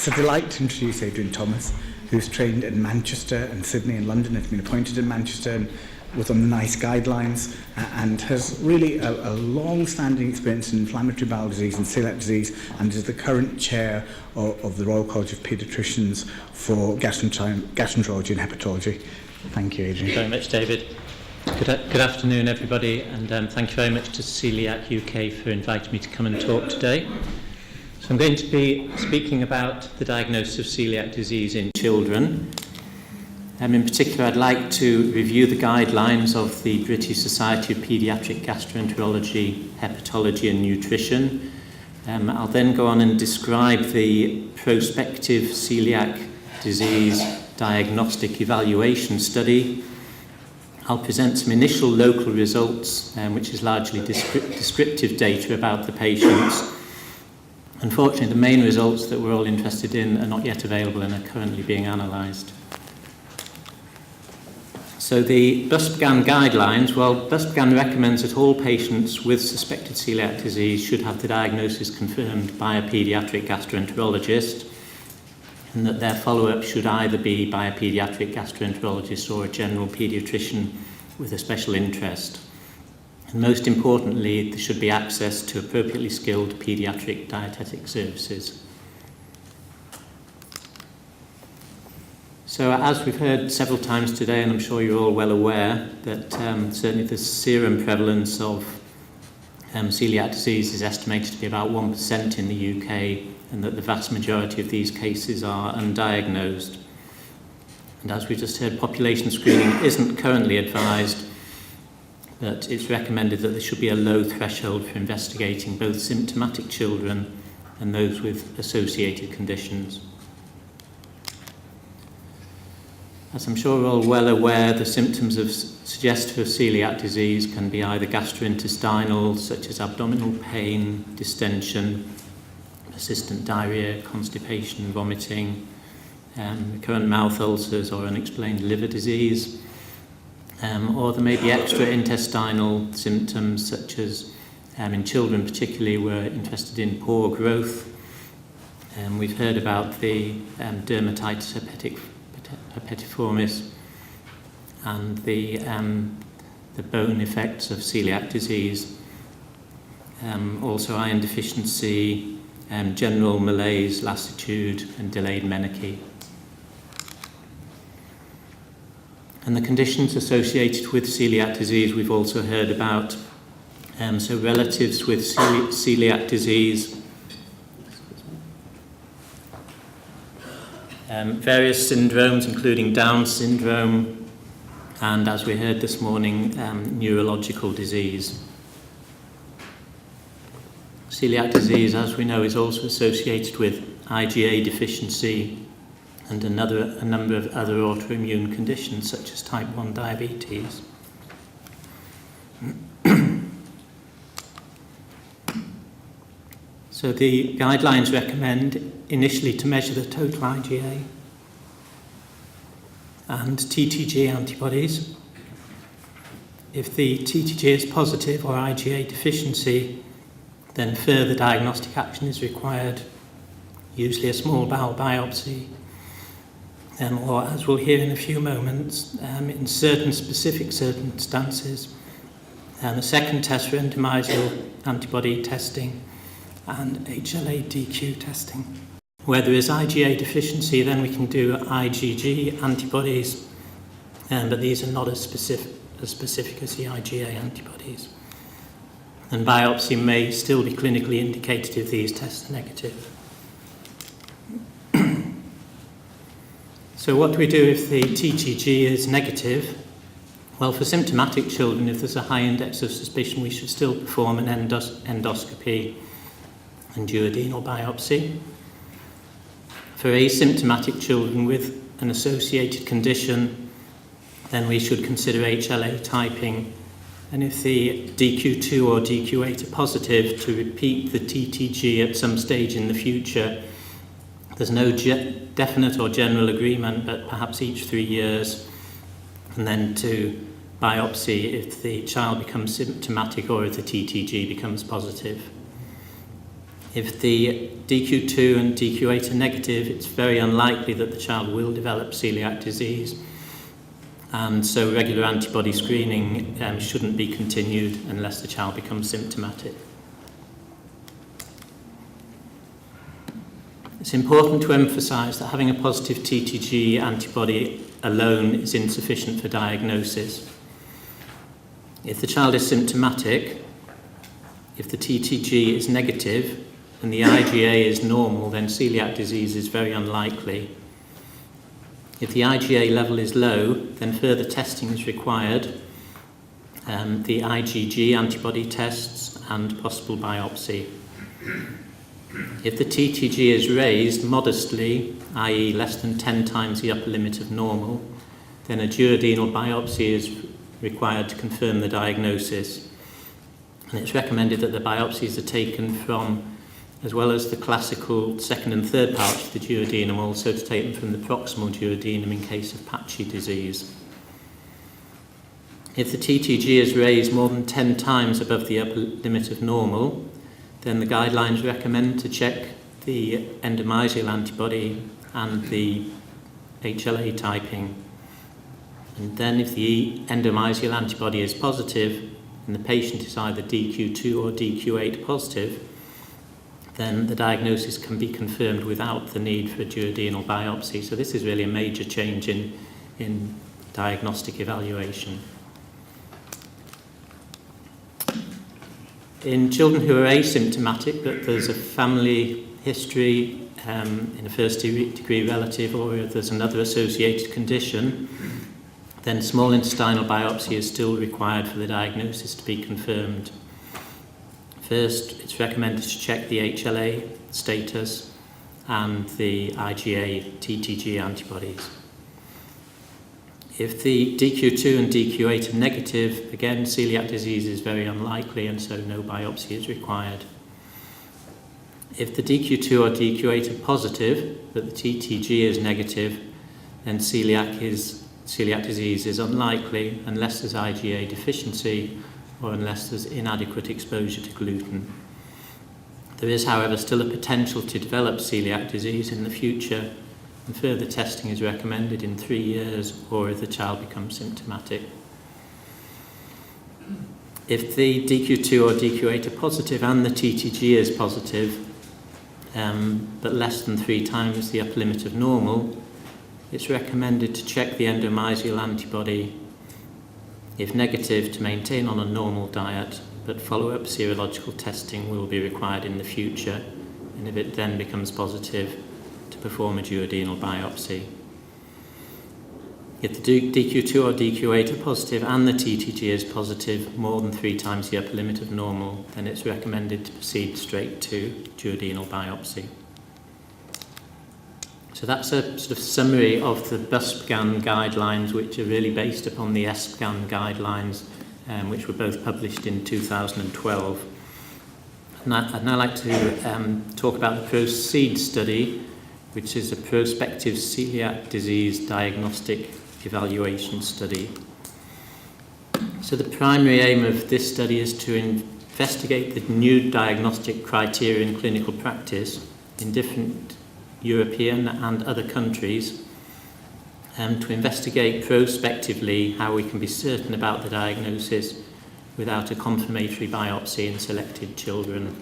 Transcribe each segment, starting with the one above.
It's a delight to introduce Adrian Thomas, who's trained in Manchester and Sydney and London, has been appointed in Manchester and was on the NICE guidelines, and has really a long-standing experience in inflammatory bowel disease and celiac disease, and is the current chair of the Royal College of Paediatricians for gastroenterology and hepatology. Thank you, Adrian. Thank you very much, David. Good afternoon, everybody, and thank you very much to Coeliac UK for inviting me to come and talk today. So I'm going to be speaking about the diagnosis of celiac disease in children. In particular, I'd like to review the guidelines of the British Society of Paediatric Gastroenterology, Hepatology and Nutrition. I'll then go on and describe the Prospective Celiac Disease Diagnostic Evaluation Study. I'll present some initial local results, which is largely descriptive data about the patients. Unfortunately, the main results that we're all interested in are not yet available and are currently being analysed. So the BSPGHAN guidelines, well, BSPGHAN recommends that all patients with suspected celiac disease should have the diagnosis confirmed by a paediatric gastroenterologist, and that their follow-up should either be by a paediatric gastroenterologist or a general paediatrician with a special interest. And most importantly, there should be access to appropriately skilled paediatric dietetic services. So as we've heard several times today, and I'm sure you're all well aware, that certainly the serum prevalence of celiac disease is estimated to be about 1% in the UK, and that the vast majority of these cases are undiagnosed. And as we just heard, population screening isn't currently advised, but it's recommended that there should be a low threshold for investigating both symptomatic children and those with associated conditions. As I'm sure we're all well aware, the symptoms of suggestive of celiac disease can be either gastrointestinal, such as abdominal pain, distension, persistent diarrhea, constipation, vomiting, recurrent mouth ulcers or unexplained liver disease, or there may be extra-intestinal symptoms such as, in children particularly, we're interested in poor growth. We've heard about the dermatitis herpetiformis and the bone effects of celiac disease, also iron deficiency, general malaise, lassitude and delayed menarche. And the conditions associated with celiac disease we've also heard about. So relatives with celiac disease, various syndromes including Down syndrome, and as we heard this morning, neurological disease. Celiac disease, as we know, is also associated with IgA deficiency and a number of other autoimmune conditions such as type 1 diabetes. So the guidelines recommend initially to measure the total IgA and TTG antibodies. If the TTG is positive or IgA deficiency, then further diagnostic action is required, usually a small bowel biopsy, or as we'll hear in a few moments, in certain specific circumstances, a second test for endometrial antibody testing and HLA-DQ testing. Where there is IgA deficiency, then we can do IgG antibodies, but these are not as specific as the IgA antibodies. And biopsy may still be clinically indicated if these tests are negative. So what do we do if the TTG is negative? Well, for symptomatic children, if there's a high index of suspicion, we should still perform an endoscopy and duodenal biopsy. For asymptomatic children with an associated condition, then we should consider HLA typing, and if the DQ2 or DQ8 are positive, to repeat the TTG at some stage in the future. There's no definite or general agreement, but perhaps each 3 years, and then to biopsy if the child becomes symptomatic or if the TTG becomes positive. If the DQ2 and DQ8 are negative, it's very unlikely that the child will develop celiac disease, and so regular antibody screening shouldn't be continued unless the child becomes symptomatic. It's important to emphasise that having a positive TTG antibody alone is insufficient for diagnosis. If the child is symptomatic, if the TTG is negative and the IgA is normal, then celiac disease is very unlikely. If the IgA level is low, then further testing is required, the IgG antibody tests and possible biopsy. If the TTG is raised modestly, i.e. less than 10 times the upper limit of normal, then a duodenal biopsy is required to confirm the diagnosis. And it's recommended that the biopsies are taken from, as well as the classical second and third parts of the duodenum, also to take them from the proximal duodenum in case of patchy disease. If the TTG is raised more than 10 times above the upper limit of normal, then the guidelines recommend to check the endomysial antibody and the HLA typing. And then if the endomysial antibody is positive and the patient is either DQ2 or DQ8 positive, then the diagnosis can be confirmed without the need for a duodenal biopsy. So this is really a major change in diagnostic evaluation. In children who are asymptomatic, but there's a family history in a first-degree relative, or if there's another associated condition, then small intestinal biopsy is still required for the diagnosis to be confirmed. First, it's recommended to check the HLA status and the IgA TTG antibodies. If the DQ2 and DQ8 are negative, again, celiac disease is very unlikely, and so no biopsy is required. If the DQ2 or DQ8 are positive, but the TTG is negative, then celiac disease is unlikely unless there's IgA deficiency or unless there's inadequate exposure to gluten. There is, however, still a potential to develop celiac disease in the future, and further testing is recommended in 3 years or if the child becomes symptomatic. If the DQ2 or DQ8 are positive and the TTG is positive, but less than 3 times the upper limit of normal, it's recommended to check the endomysial antibody. If negative, to maintain on a normal diet, but follow-up serological testing will be required in the future, and if it then becomes positive, to perform a duodenal biopsy. If the DQ2 or DQ8 are positive and the TTG is positive more than 3 times the upper limit of normal, then it's recommended to proceed straight to duodenal biopsy. So that's a sort of summary of the BSPGHAN guidelines, which are really based upon the SPGHAN guidelines, which were both published in 2012. And I'd now like to talk about the ProCeDE study, which is a prospective celiac disease diagnostic evaluation study. So the primary aim of this study is to investigate the new diagnostic criteria in clinical practice in different European and other countries, to investigate prospectively how we can be certain about the diagnosis without a confirmatory biopsy in selected children.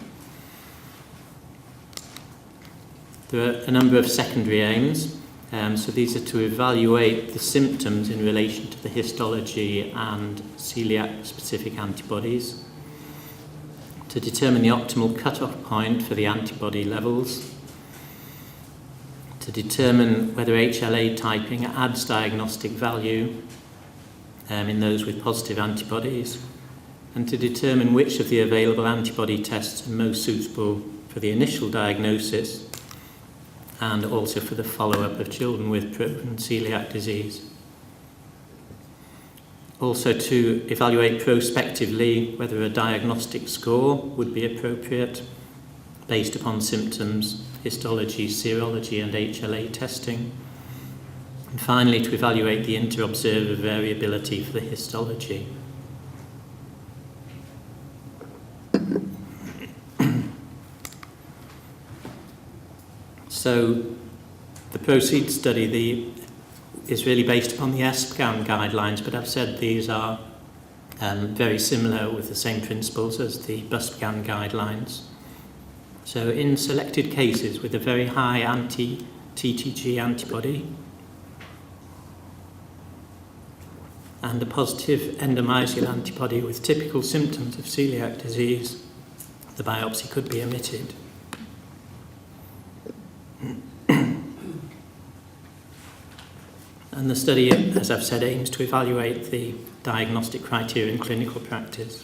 There are a number of secondary aims. So these are to evaluate the symptoms in relation to the histology and celiac-specific antibodies, to determine the optimal cut-off point for the antibody levels, to determine whether HLA typing adds diagnostic value in those with positive antibodies, and to determine which of the available antibody tests are most suitable for the initial diagnosis and also for the follow-up of children with proven celiac disease. Also to evaluate prospectively whether a diagnostic score would be appropriate based upon symptoms, histology, serology and HLA testing. And finally to evaluate the inter-observer variability for the histology. So the ProCeDE study is really based upon the BSPGHAN guidelines, but I've said these are very similar with the same principles as the BSPGHAN guidelines. So in selected cases with a very high anti-TTG antibody and a positive endomysial antibody with typical symptoms of celiac disease, the biopsy could be omitted. And the study, as I've said, aims to evaluate the diagnostic criteria in clinical practice.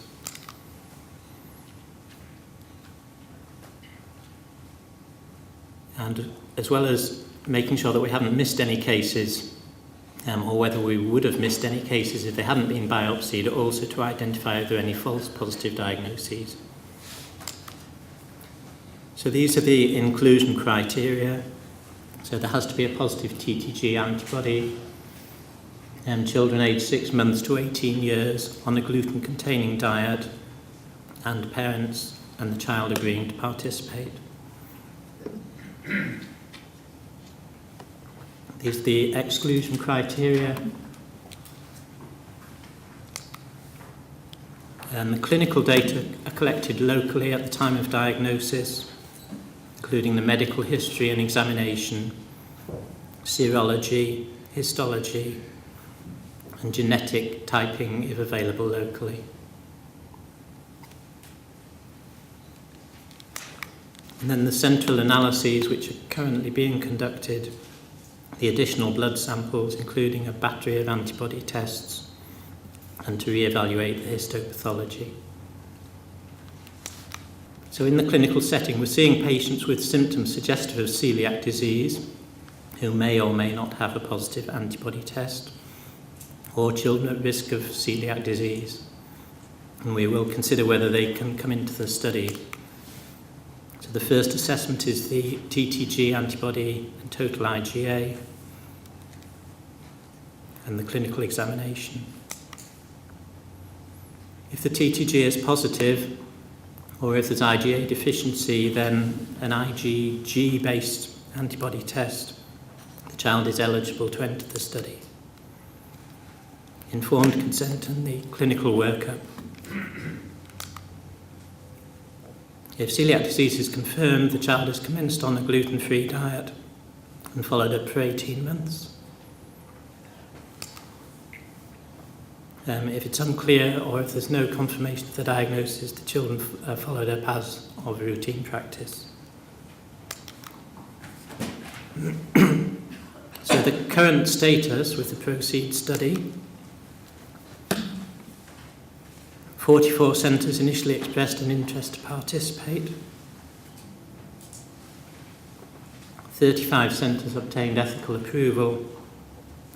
And as well as making sure that we haven't missed any cases, or whether we would have missed any cases if they hadn't been biopsied, also to identify if there are any false positive diagnoses. So these are the inclusion criteria. So there has to be a positive TTG antibody, children aged 6 months to 18 years on a gluten-containing diet, and parents and the child agreeing to participate. These are the exclusion criteria. And the clinical data are collected locally at the time of diagnosis, including the medical history and examination, serology, histology, and genetic typing if available locally. And then the central analyses which are currently being conducted, the additional blood samples, including a battery of antibody tests, and to re-evaluate the histopathology. So in the clinical setting, we're seeing patients with symptoms suggestive of celiac disease who may or may not have a positive antibody test, or children at risk of celiac disease. And we will consider whether they can come into the study. So the first assessment is the TTG antibody and total IgA, and the clinical examination. If the TTG is positive, or if there's IgA deficiency, then an IgG-based antibody test, the child is eligible to enter the study. Informed consent and the clinical workup. If celiac disease is confirmed, the child is commenced on a gluten-free diet and followed up for 18 months. If it's unclear or if there's no confirmation of the diagnosis, the children are followed up as of routine practice. So the current status with the ProCeDE study: 44 centres initially expressed an interest to participate. 35 centres obtained ethical approval,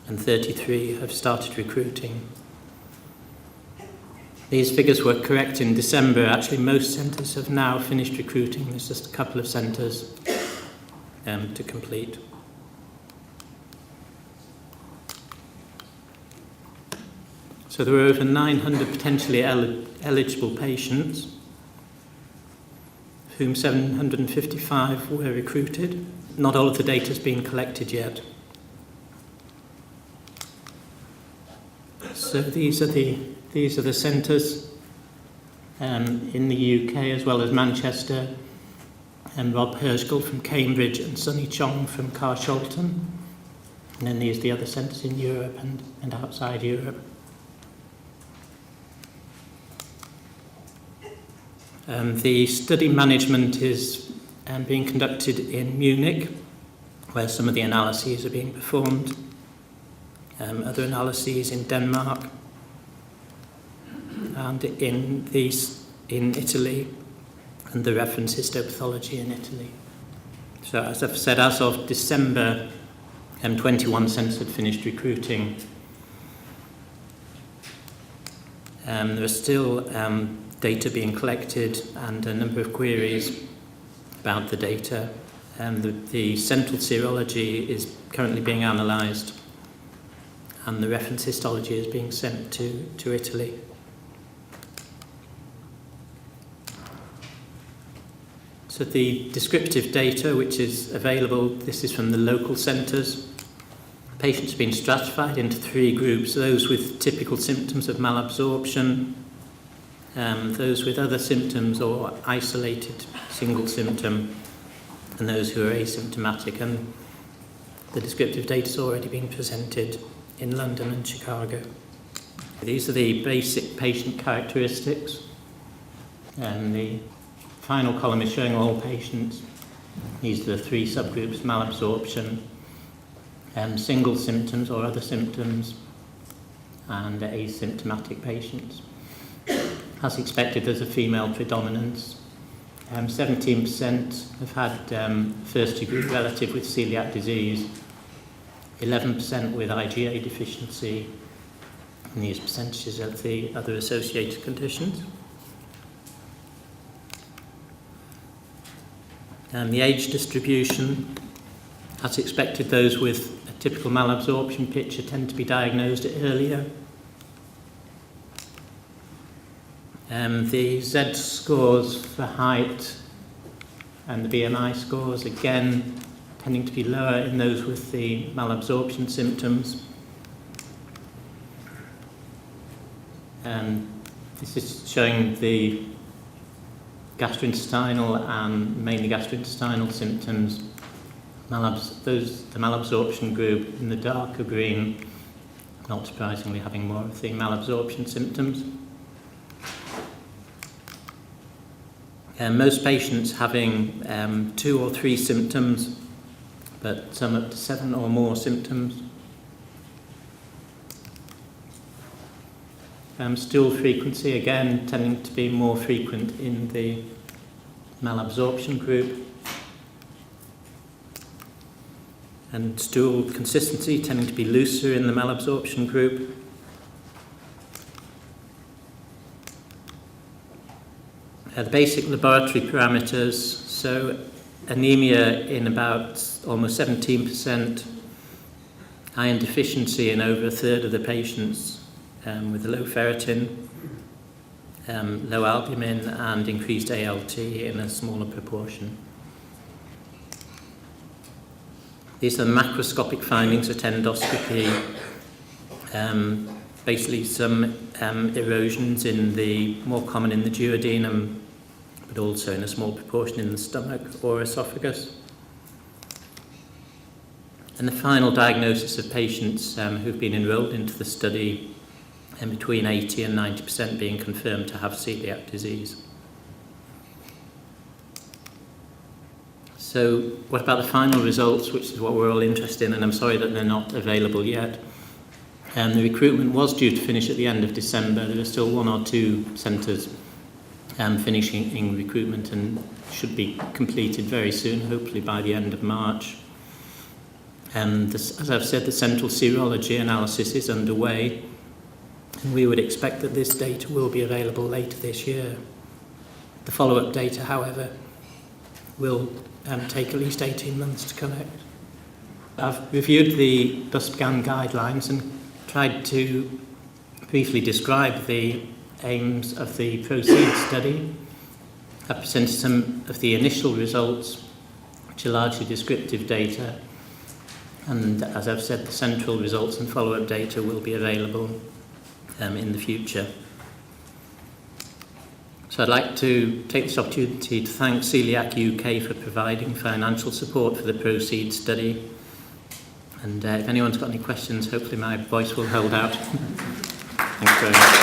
and 33 have started recruiting. These figures were correct in December. Actually, most centres have now finished recruiting. There's just a couple of centres to complete. So there were over 900 potentially eligible patients, of whom 755 were recruited. Not all of the data has been collected yet. So these are the centres in the UK as well as Manchester, and Rob Hirschgall from Cambridge and Sunny Chong from Carshalton. And then these are the other centres in Europe and outside Europe. The study management is being conducted in Munich, where some of the analyses are being performed. Other analyses in Denmark and in Italy, and the reference histopathology in Italy. So as I've said, as of December, 21 centres had finished recruiting. There are still data being collected and a number of queries about the data. The central serology is currently being analysed, and the reference histology is being sent to Italy. So the descriptive data, which is available, this is from the local centres. Patients have been stratified into 3 groups: those with typical symptoms of malabsorption, those with other symptoms or isolated single symptom, and those who are asymptomatic. And the descriptive data has already been presented in London and Chicago. These are the basic patient characteristics, and the final column is showing all patients. These are the 3 subgroups: malabsorption, single symptoms or other symptoms, and asymptomatic patients. As expected, there's a female predominance. 17% have had first-degree relative with celiac disease, 11% with IgA deficiency, and these percentages of the other associated conditions. And the age distribution, as expected, those with a typical malabsorption picture tend to be diagnosed earlier. The Z scores for height and the BMI scores, again, tending to be lower in those with the malabsorption symptoms. This is showing the gastrointestinal and mainly gastrointestinal symptoms. The malabsorption group in the darker green, not surprisingly having more of the malabsorption symptoms. Most patients having 2 or 3 symptoms, but some up to 7 or more symptoms. Stool frequency, again, tending to be more frequent in the malabsorption group. And stool consistency tending to be looser in the malabsorption group. The basic laboratory parameters, so anemia in about almost 17%, iron deficiency in over a third of the patients with low ferritin, low albumin, and increased ALT in a smaller proportion. These are the macroscopic findings at endoscopy. Basically some erosions in the more common in the duodenum, but also in a small proportion in the stomach or esophagus. And the final diagnosis of patients who've been enrolled into the study, and between 80 and 90% being confirmed to have celiac disease. So what about the final results, which is what we're all interested in, and I'm sorry that they're not available yet. The recruitment was due to finish at the end of December. There are still 1 or 2 centres finishing in recruitment and should be completed very soon, hopefully by the end of March. As I've said, the central serology analysis is underway, and we would expect that this data will be available later this year. The follow-up data, however, will take at least 18 months to collect. I've reviewed the BSPGHAN guidelines and tried to briefly describe the aims of the ProCeDE study. I've presented some of the initial results, which are largely descriptive data, and as I've said, the central results and follow-up data will be available in the future. So I'd like to take this opportunity to thank Coeliac UK for providing financial support for the ProCeDE study. And if anyone's got any questions, hopefully my voice will hold out. Thanks very much.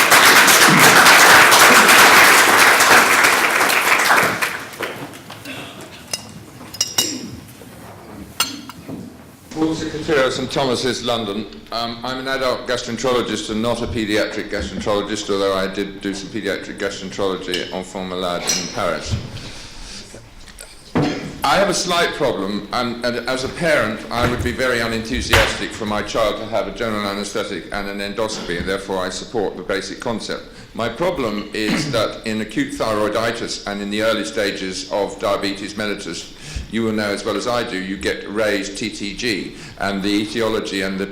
Secretary St Thomas's, London. I'm an adult gastroenterologist and not a paediatric gastroenterologist, although I did do some paediatric gastroenterology enfant malade in Paris. I have a slight problem, and as a parent, I would be very unenthusiastic for my child to have a general anaesthetic and an endoscopy, and therefore I support the basic concept. My problem is that in acute thyroiditis and in the early stages of diabetes mellitus, you will know as well as I do, you get raised TTG, and the etiology and the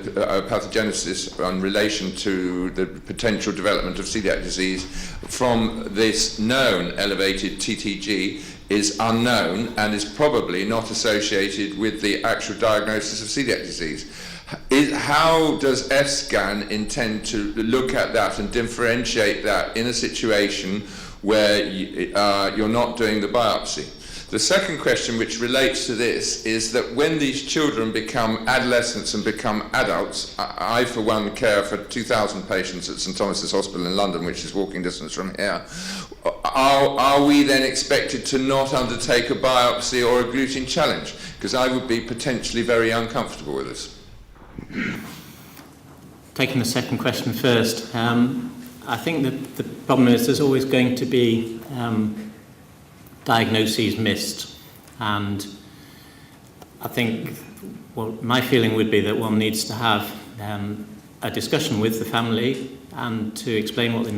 pathogenesis in relation to the potential development of celiac disease from this known elevated TTG is unknown and is probably not associated with the actual diagnosis of celiac disease. How does PSGHAN intend to look at that and differentiate that in a situation where you're not doing the biopsy? The second question, which relates to this, is that when these children become adolescents and become adults, I for one care for 2,000 patients at St Thomas's Hospital in London, which is walking distance from here, are we then expected to not undertake a biopsy or a gluten challenge? Because I would be potentially very uncomfortable with this. Taking the second question first, I think that the problem is there's always going to be diagnoses missed, and I think, well, my feeling would be that one needs to have a discussion with the family and to explain what the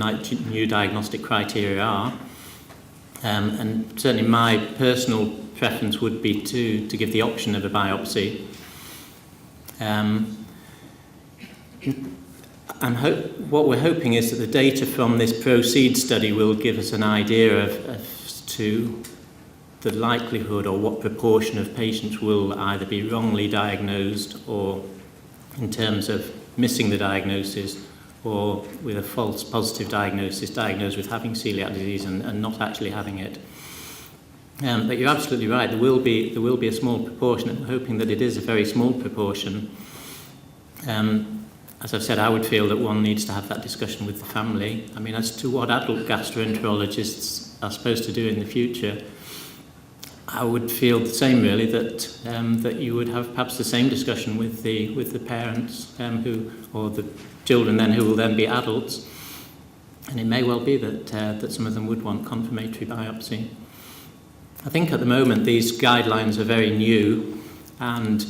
new diagnostic criteria are, and certainly my personal preference would be to give the option of a biopsy. What we're hoping is that the data from this ProCeDE study will give us an idea as to the likelihood or what proportion of patients will either be wrongly diagnosed or in terms of missing the diagnosis, or with a false positive diagnosis, diagnosed with having celiac disease and not actually having it. But you're absolutely right, there will be a small proportion, and we're hoping that it is a very small proportion. As I've said, I would feel that one needs to have that discussion with the family. I mean, as to what adult gastroenterologists are supposed to do in the future, I would feel the same, really, that you would have perhaps the same discussion with the parents or the children then, who will then be adults, and it may well be that some of them would want confirmatory biopsy. I think at the moment these guidelines are very new, and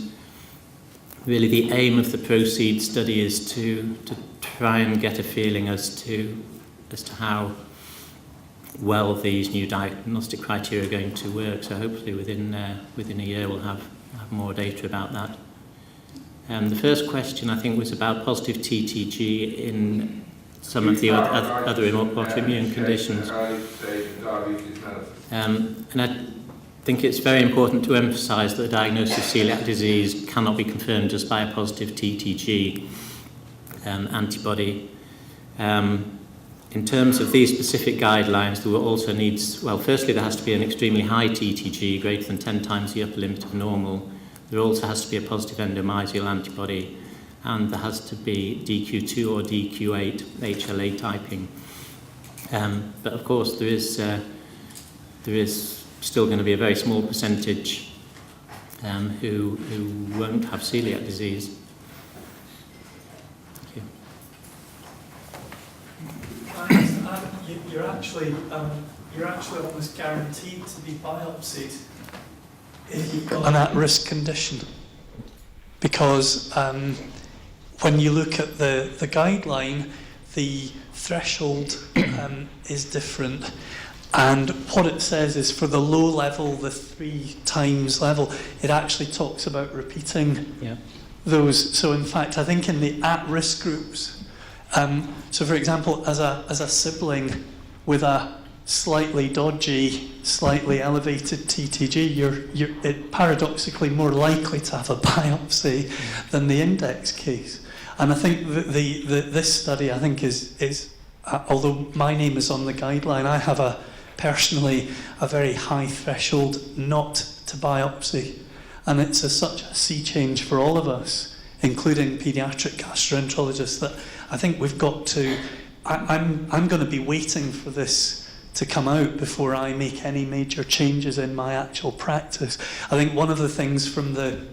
really the aim of the ProCeDE study is to try and get a feeling as to how well these new diagnostic criteria are going to work. So hopefully within a year we'll have more data about that. The first question, I think, was about positive TTG in some of the other autoimmune conditions. And I think it's very important to emphasise that the diagnosis of celiac disease cannot be confirmed just by a positive TTG antibody. In terms of these specific guidelines, there also needs, well, firstly, there has to be an extremely high TTG, greater than 10 times the upper limit of normal. There also has to be a positive endomysial antibody, and there has to be DQ2 or DQ8 HLA typing. But of course, there is still going to be a very small percentage who won't have celiac disease. You're actually almost guaranteed to be biopsied if you've got an at-risk condition, because when you look at the guideline, the threshold is different, and what it says is for the low level, the 3 times level, it actually talks about repeating those. So in fact, I think in the at-risk groups, so for example, as a sibling with a slightly dodgy, slightly elevated TTG, you're paradoxically more likely to have a biopsy than the index case. And I think this study, I think, is although my name is on the guideline, I have personally a very high threshold not to biopsy, and it's such a sea change for all of us, including paediatric gastroenterologists, that I think we've got to. I'm going to be waiting for this to come out before I make any major changes in my actual practice. I think one of the things from the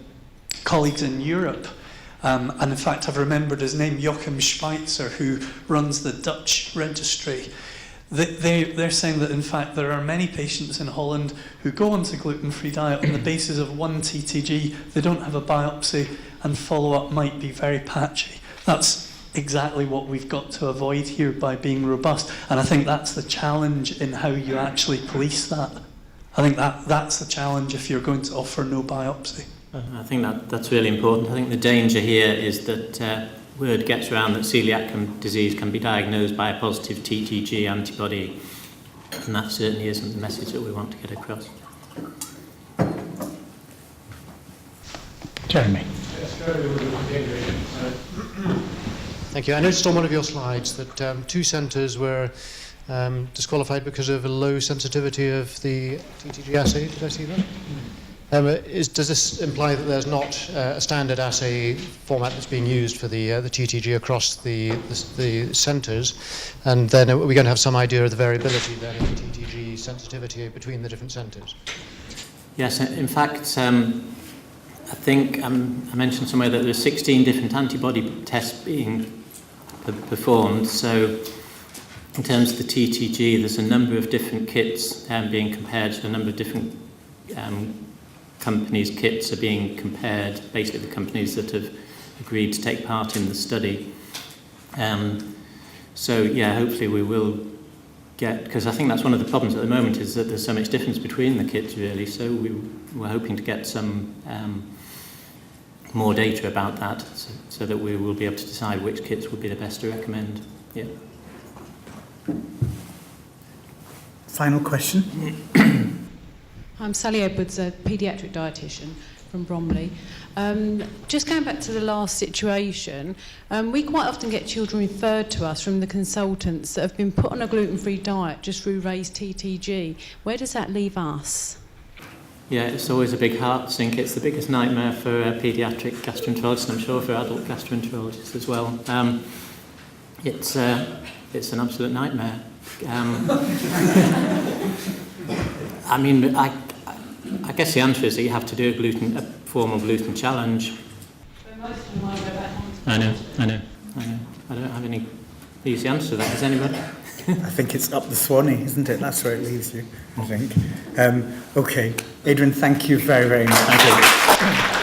colleagues in Europe, and in fact I've remembered his name, Joachim Schweitzer, who runs the Dutch registry, they're saying that in fact there are many patients in Holland who go onto gluten-free diet on the basis of 1 TTG, they don't have a biopsy, and follow-up might be very patchy. That's exactly what we've got to avoid here by being robust, and I think that's the challenge in how you actually police that. I think that's the challenge if you're going to offer no biopsy. I think that's really important. I think the danger here is that word gets around that celiac disease can be diagnosed by a positive TTG antibody, And that certainly isn't the message that we want to get across. Jeremy. Thank you. I noticed on one of your slides that 2 centres were disqualified because of a low sensitivity of the TTG assay. Did I see that? Does this imply that there's not a standard assay format that's being used for the TTG across the centres? And then are we going to have some idea of the variability then in the TTG sensitivity between the different centres? Yes, in fact, I think I mentioned somewhere that there are 16 different antibody tests being performed. So in terms of the TTG, there's a number of different kits being compared to a number of different companies' kits are being compared, basically the companies that have agreed to take part in the study. So yeah, hopefully we will get, because I think that's one of the problems at the moment, is that there's so much difference between the kits really, so we're hoping to get some more data about that, so that we will be able to decide which kits would be the best to recommend. Yeah. Final question. I'm Sally Edwards, a paediatric dietitian from Bromley. Just going back to the last situation, we quite often get children referred to us from the consultants that have been put on a gluten-free diet just through raised TTG. Where does that leave us? Yeah, it's always a big heart sink. It's the biggest nightmare for paediatric gastroenterologists, and I'm sure for adult gastroenterologists as well. It's an absolute nightmare. I mean, I guess the answer is that you have to do a formal gluten challenge. I know. I don't have any easy answer to that. Does anybody? I think it's up the Swanee, isn't it? That's where it leaves you, I think. Okay. Adrian, thank you very, very much. Thank you.